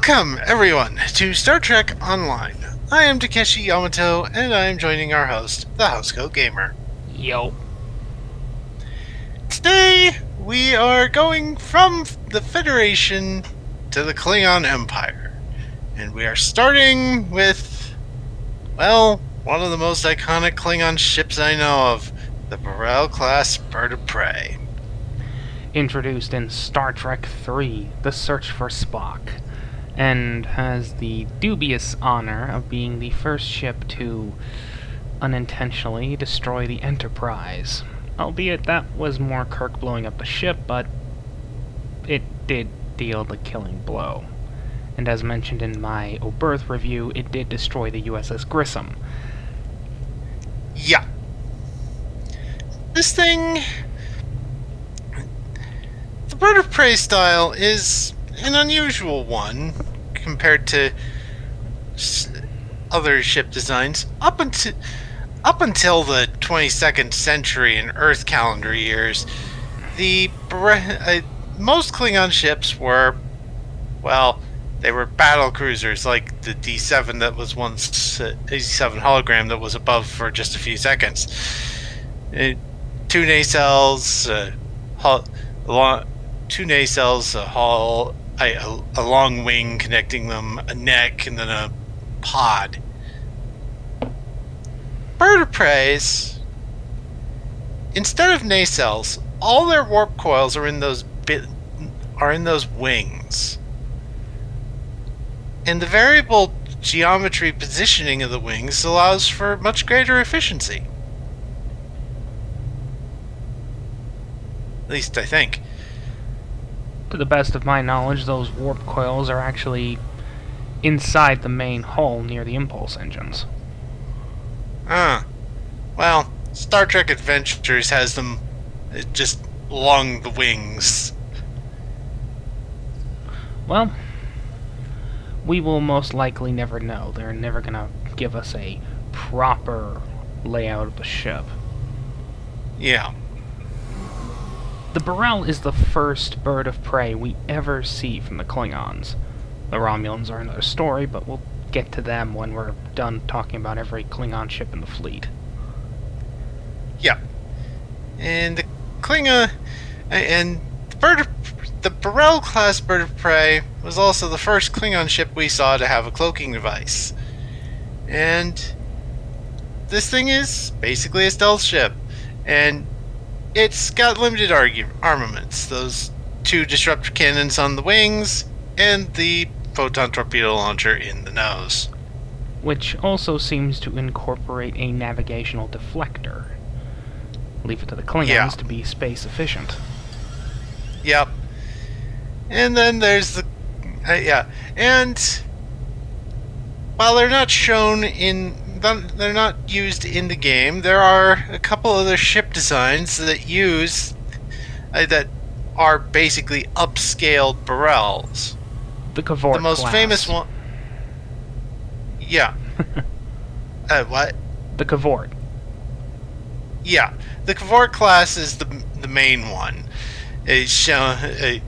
Welcome, everyone, to Star Trek Online. I am Takeshi Yamato, and I am joining our host, the Housecoat Gamer. Yo. Today, we are going from the Federation to the Klingon Empire. And we are starting with, well, one of the most iconic Klingon ships I know of, the Burrell-class Bird of Prey. Introduced in Star Trek III, The Search for Spock, and has the dubious honor of being the first ship to unintentionally destroy the Enterprise. Albeit that was more Kirk blowing up the ship, but it did deal the killing blow. And as mentioned in my Oberth review, it did destroy the USS Grissom. Yeah. This thing... The Bird of Prey style is an unusual one compared to other ship designs. Up until the 22nd century in Earth calendar years, the most Klingon ships were, well, they were battle cruisers like the D7 that was once D7 hologram that was above for just a few seconds. Two nacelles, two nacelles, a long wing connecting them, a neck, and then a pod. Bird of Preys, instead of nacelles, all their warp coils are in those wings, and the variable geometry positioning of the wings allows for much greater efficiency. At least I think. To the best of my knowledge, those warp coils are actually inside the main hull near the impulse engines. Well, Star Trek Adventures has them just along the wings. Well, we will most likely never know. They're never gonna give us a proper layout of the ship. Yeah. The Burrell is the first bird of prey we ever see from the Klingons. The Romulans are another story, but we'll get to them when we're done talking about every Klingon ship in the fleet. Yeah. And the Klingon and the Burrell-class Bird of Prey was also the first Klingon ship we saw to have a cloaking device. And this thing is basically a stealth ship. And it's got limited armaments. Those two disruptor cannons on the wings and the photon torpedo launcher in the nose. Which also seems to incorporate a navigational deflector. Leave it to the Klingons to be space efficient. Yep. And then there's the... And while they're not shown in... They're not used in the game, there are a couple other ship designs that use... that are basically upscaled Burrells. The Cavort The most class. famous one... Yeah. What? The Cavort. Yeah. The Cavort class is the main one. It's shown... and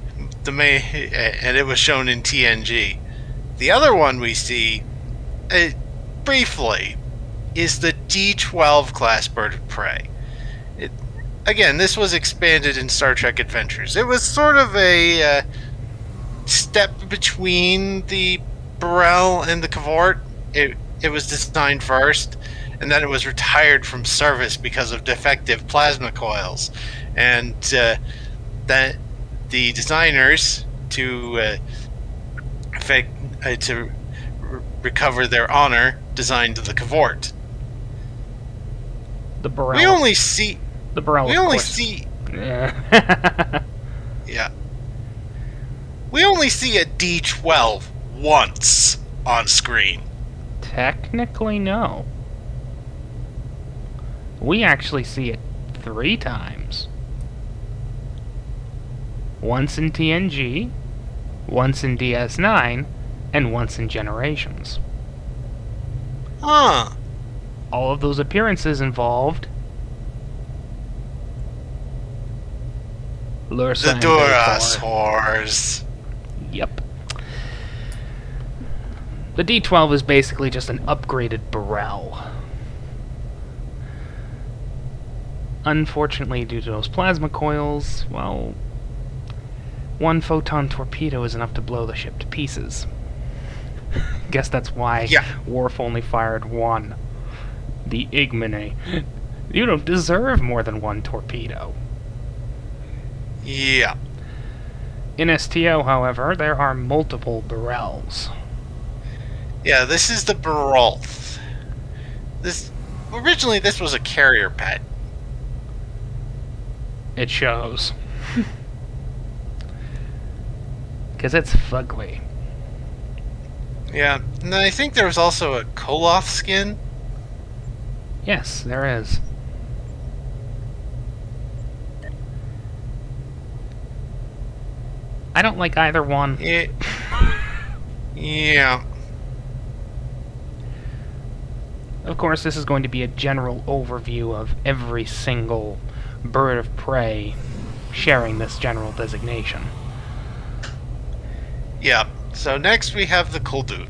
it was shown in TNG. The other one we see... briefly, is the D12 class Bird of Prey. Again, this was expanded in Star Trek Adventures. It was sort of a step between the Burrell and the Cavort. It was designed first, and then it was retired from service because of defective plasma coils. And that the designers to recover their honor designed the Cavort. The Burrell. We only see. The Burrell. We only see. Yeah. We only see a D12 once on screen. Technically, no. We actually see it 3 times. Once in TNG, once in DS9, and once in Generations. Huh. All of those appearances involved Lursa The and Duras Bator. whores. Yep. The D-12 is basically just an upgraded Burrell. Unfortunately, due to those plasma coils, well, one photon torpedo is enough to blow the ship to pieces. Guess that's why Yeah. Worf only fired one. The Igmine. You don't deserve more than one torpedo. Yeah. In STO, however, there are multiple Burrells. Yeah, this is the Barolth. Originally this was a carrier pet. It shows. Because it's fugly. Yeah, and I think there was also a Koloth skin. Yes, there is. I don't like either one. Yeah. Of course, this is going to be a general overview of every single bird of prey sharing this general designation. Yeah. So next we have the Kuldun.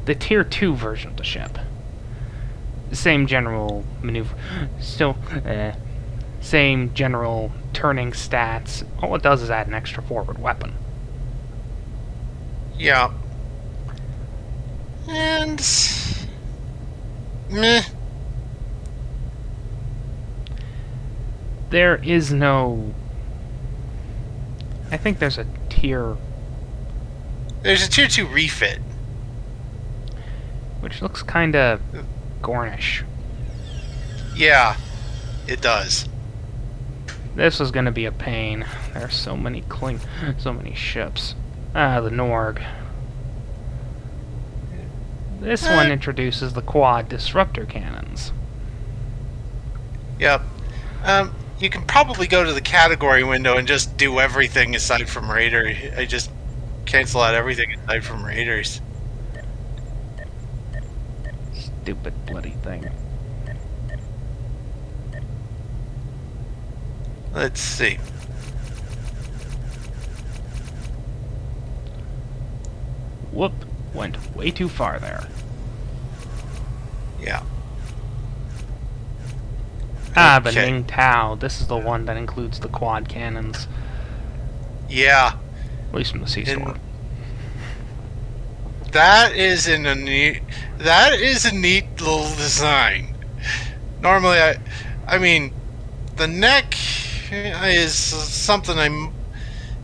The Tier 2 version of the ship. Same general maneuver. Still, same general turning stats. All it does is add an extra forward weapon. Yeah. And... meh. There is no... I think there's a tier... There's a Tier 2 refit. which looks kinda... Gornish. Yeah, it does. This is gonna be a pain. There's so many so many ships. Ah, the Norg. This one introduces the quad disruptor cannons. Yep. You can probably go to the category window and just do everything aside from Raider. I just cancel out everything aside from Raiders. Stupid bloody thing. Let's see. Whoop. Went way too far there. Yeah. Ah, the Okay. Ning Tao. This is the one that includes the quad cannons. Yeah. At least from the C-Store. That is a neat little design. Normally, I mean, the neck is something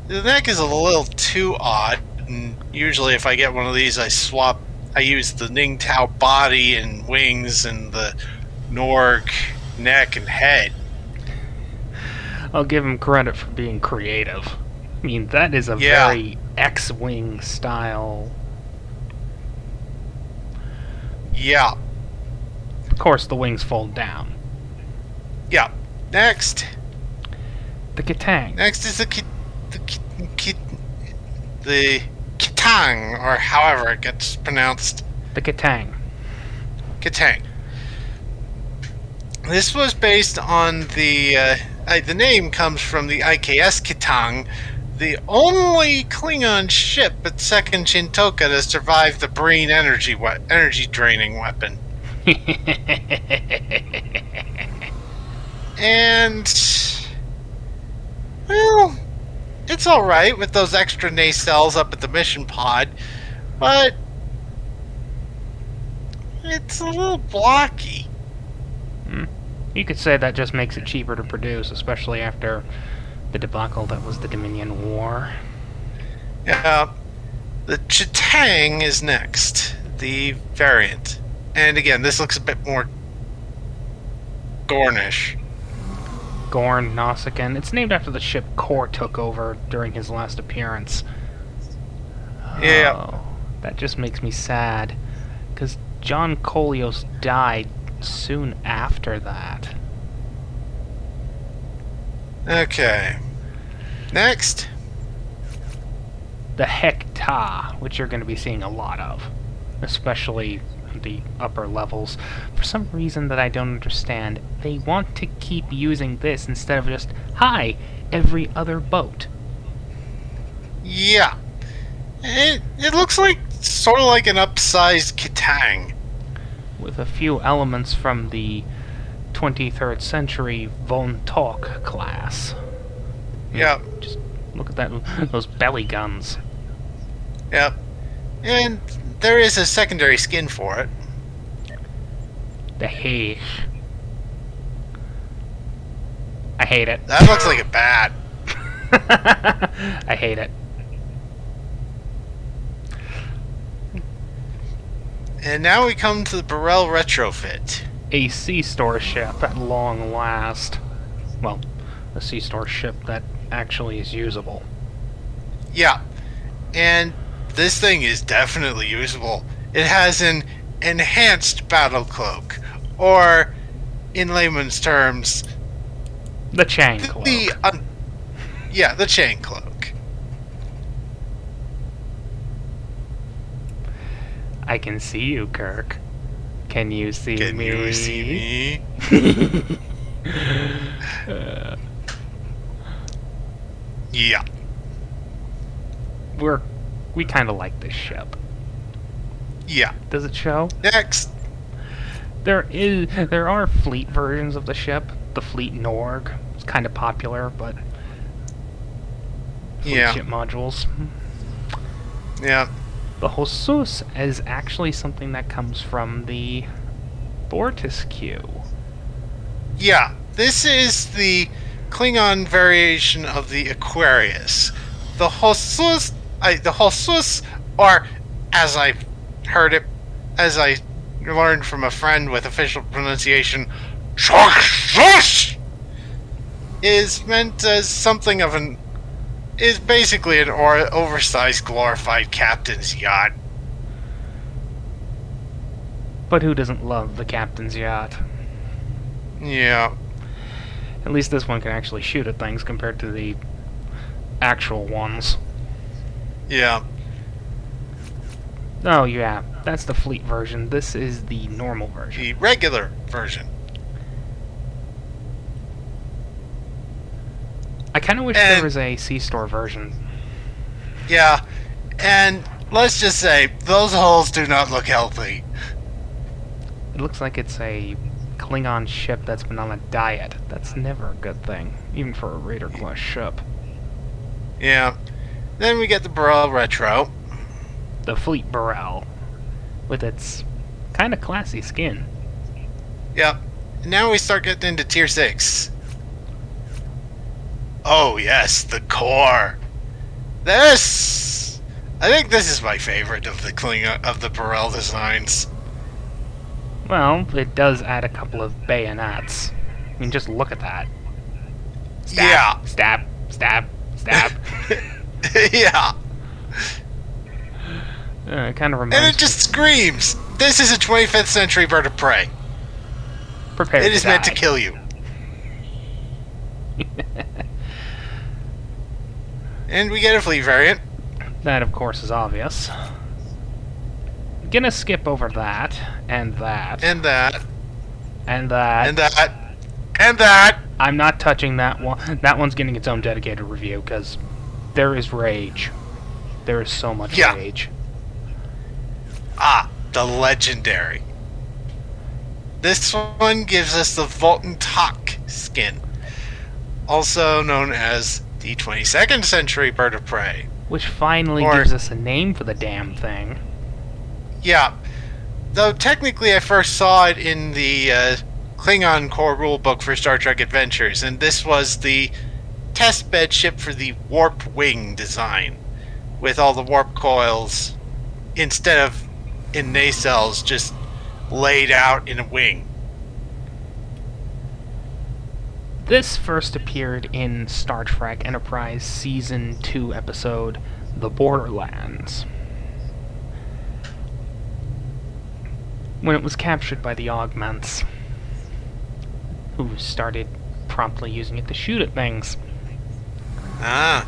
the neck is a little too odd. And usually, if I get one of these, I use the Ning Tao body and wings and the Norg neck and head. I'll give him credit for being creative. I mean, that is a Yeah. very X-Wing style. Yeah. Of course, the wings fold down. Yeah. Next. The Kitang. Next is the Kitang, or however it gets pronounced. The Kitang. Kitang. This was based on the name comes from the IKS Kitang, the only Klingon ship at Second Shintoka to survive the Breen energy draining weapon. And well, it's all right with those extra nacelles up at the mission pod, but it's a little blocky. You could say that just makes it cheaper to produce, especially after the debacle that was the Dominion War. Yeah, the Chitang is next, the variant. And again, this looks a bit more Gornish. Gorn Nausicaan. It's named after the ship Kor took over during his last appearance. Yeah. Oh, that just makes me sad. Because John Colios died soon after that. Okay. Next. The Hekta, which you're going to be seeing a lot of. Especially the upper levels. For some reason that I don't understand, they want to keep using this instead of just, hi, every other boat. Yeah. It looks like sort of like an upsized Katang. with a few elements from the 23rd century Von Talk class. Yep, Just look at that, those belly guns. yep. And there is a secondary skin for it. The hay. I hate it. That looks like a bat. I hate it. And now we come to the Burrell retrofit. A C-store ship at long last. Well, a C-store ship that actually is usable. Yeah, and this thing is definitely usable. It has an enhanced battle cloak, or, in layman's terms, The chain cloak. the chain cloak. I can see you, Kirk. Can you see Can me? you see me? Yeah. We kind of like this ship. Yeah. Does it show? Next. There are fleet versions of the ship. The Fleet Norg. It's kind of popular, but fleet Yeah. ship modules. Yeah. The Housecoat is actually something that comes from the Fortescue. Yeah. This is the Klingon variation of the Aquarius. The Housecoat are, as I heard it, as I learned from a friend with official pronunciation, is meant as something of an is basically an oversized glorified captain's yacht. But who doesn't love the captain's yacht? Yeah. At least this one can actually shoot at things compared to the actual ones. Yeah. Oh yeah, that's the fleet version. This is the normal version. The regular version. I kind of wish And- there was a C-store version. Yeah. And let's just say, those holes do not look healthy. It looks like it's a Klingon ship that's been on a diet. That's never a good thing, even for a Raider class ship. Yeah. Then we get the Burrell Retro. The Fleet Burrell, with its kind of classy skin. Yep. Now we start getting into Tier 6. Oh, yes, the core. This... I think this is my favorite of the Burrell designs. Well, it does add a couple of bayonets. I mean, just look at that. Stab, Yeah. Stab, stab, stab. Yeah. It kind of And reminds it just screams, this is a 25th century bird of prey. me. Prepare It is meant to die. kill you. And we get a fleet variant. That, of course, is obvious. Gonna skip over that, and that, And that. and that. And that. And that. I'm not touching that one. That one's getting its own dedicated review, because there is rage. There is so much Yeah. rage. Ah, the legendary. This one gives us the Volton Talk skin, also known as the 22nd century bird of prey. Which finally Or- gives us a name for the damn thing. Yeah, though technically I first saw it in the Klingon core rulebook for Star Trek Adventures, and this was the test bed ship for the warp wing design, with all the warp coils instead of in nacelles just laid out in a wing. This first appeared in Star Trek Enterprise Season 2 episode The Borderlands, when it was captured by the Augments, who started promptly using it to shoot at things. Ah,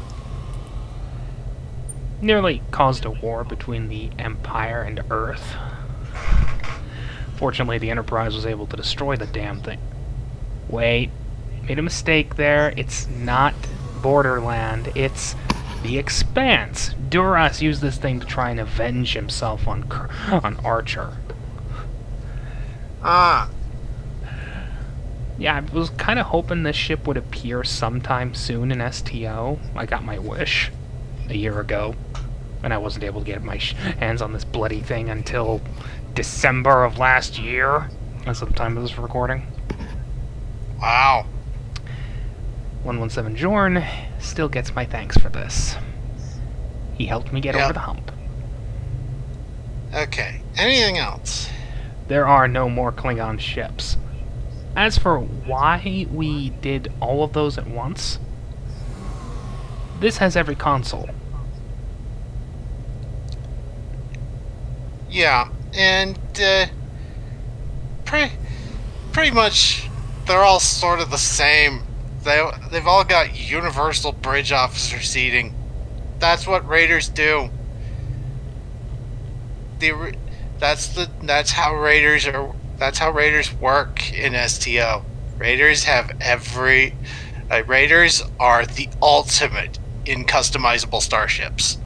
Nearly caused a war between the Empire and Earth. Fortunately, the Enterprise was able to destroy the damn thing. Wait, made a mistake there. It's not Borderland, it's The Expanse. Duras used this thing to try and avenge himself on Archer. Ah, Yeah, I was kind of hoping this ship would appear sometime soon in STO. I got my wish a year ago, and I wasn't able to get my hands on this bloody thing until December of last year. That's the time of this recording. wow. 117 Jorn still gets my thanks for this. He helped me get over the hump. Okay, anything else? There are no more Klingon ships. As for why we did all of those at once, this has every console. Yeah, and pretty much they're all sort of the same. They've all got universal bridge officer seating. That's what Raiders do. That's how Raiders are. That's how Raiders work in STO. Raiders are the ultimate in customizable starships.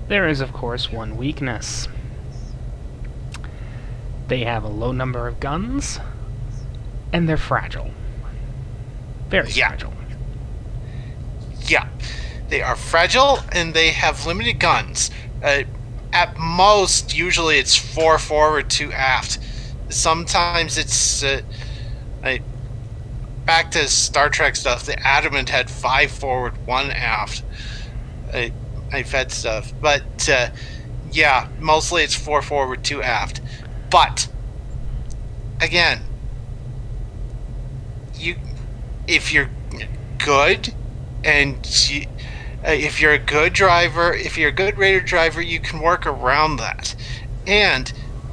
There is, of course, one weakness. They have a low number of guns, and they're fragile. Very fragile. Yeah, they are fragile, and they have limited guns. At most, usually it's 4 forward, 2 aft. Sometimes it's back to Star Trek stuff. The Adamant had 5 forward, 1 aft. I've had stuff, but yeah, mostly it's 4 forward, 2 aft. But again, if you're good and if you're a good driver, if you're a good Raider driver, you can work around that. And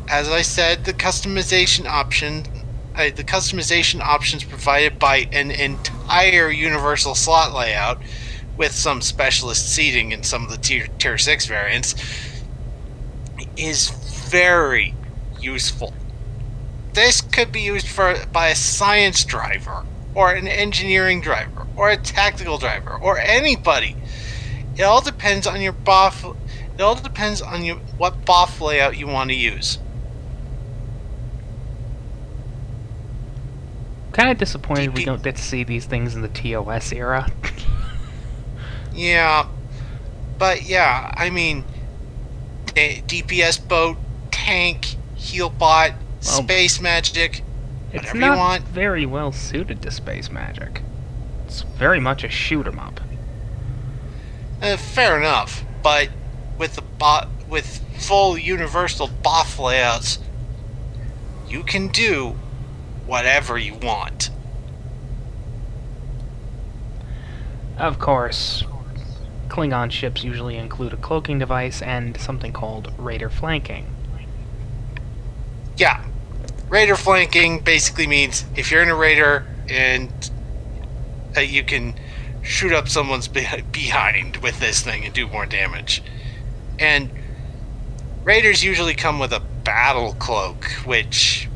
as I said, the customization options provided by an entire universal slot layout with some specialist seating in some of the tier 6 variants is very useful. This could be used by a science driver or an engineering driver or a tactical driver or anybody. It all depends on your BOF. It all depends on what BOF layout you want to use. Kind of disappointed we don't get to see these things in the TOS era. Yeah, but yeah, I mean, DPS boat, tank, healbot, space magic, whatever you want. It's not very well suited to space magic. It's very much a shoot 'em up. Fair enough, but with full universal BOF layouts, you can do whatever you want. Of course, Klingon ships usually include a cloaking device and something called Raider flanking. Yeah, Raider flanking basically means if you're in a Raider and you can shoot up someone's behind with this thing and do more damage. And Raiders usually come with a battle cloak, which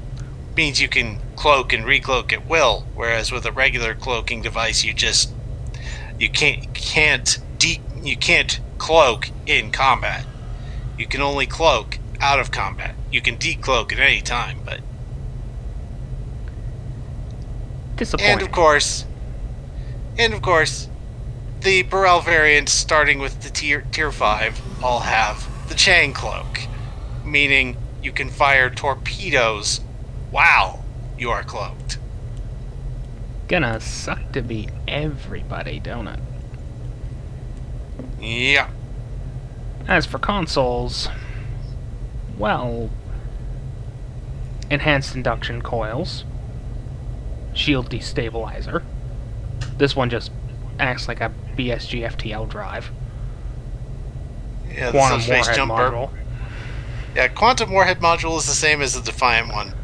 means you can cloak and recloak at will, whereas with a regular cloaking device you can't cloak in combat. You can only cloak out of combat. You can decloak at any time, but disappointing. And of course, the Burrell variants, starting with the tier 5, all have the chain cloak, meaning you can fire torpedoes while you are cloaked. Gonna suck to be everybody, don't it? Yeah. As for consoles, well, enhanced induction coils, shield destabilizer. This one just acts like a BSG FTL drive. Yeah, Quantum the subspace warhead jumper. module. Yeah, quantum warhead module is the same as the Defiant one.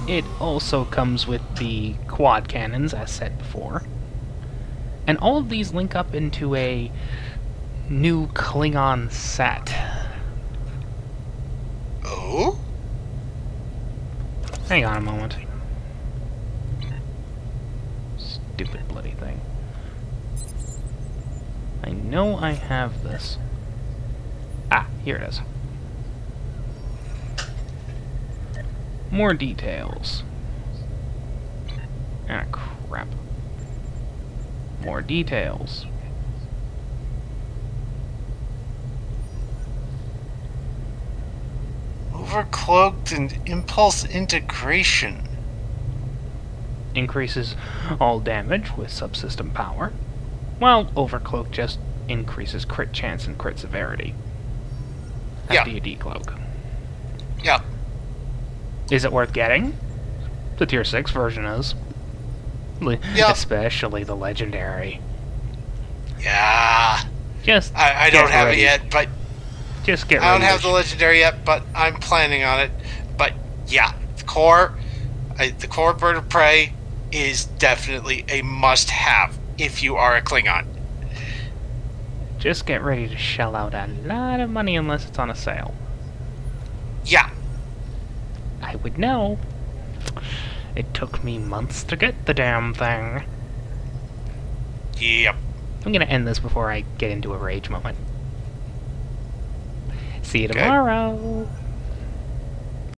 It also comes with the quad cannons, as said before. And all of these link up into a new Klingon set. Oh? Hang on a moment. Stupid bloody thing. I know I have this. Ah, here it is. More details. Ah, crap. More details. Overcloaked and impulse integration. Increases all damage with subsystem power, while Overcloak just increases crit chance and crit severity after you decloak. Yeah. Is it worth getting? The tier 6 version is. Yep. Especially the legendary. Yeah. Just I don't have it yet, but just get ready. I don't have the legendary yet, but I'm planning on it. But yeah, the core bird of prey is definitely a must-have if you are a Klingon. Just get ready to shell out a lot of money unless it's on a sale. Yeah. I would know. It took me months to get the damn thing. Yep. I'm gonna end this before I get into a rage moment. See you tomorrow.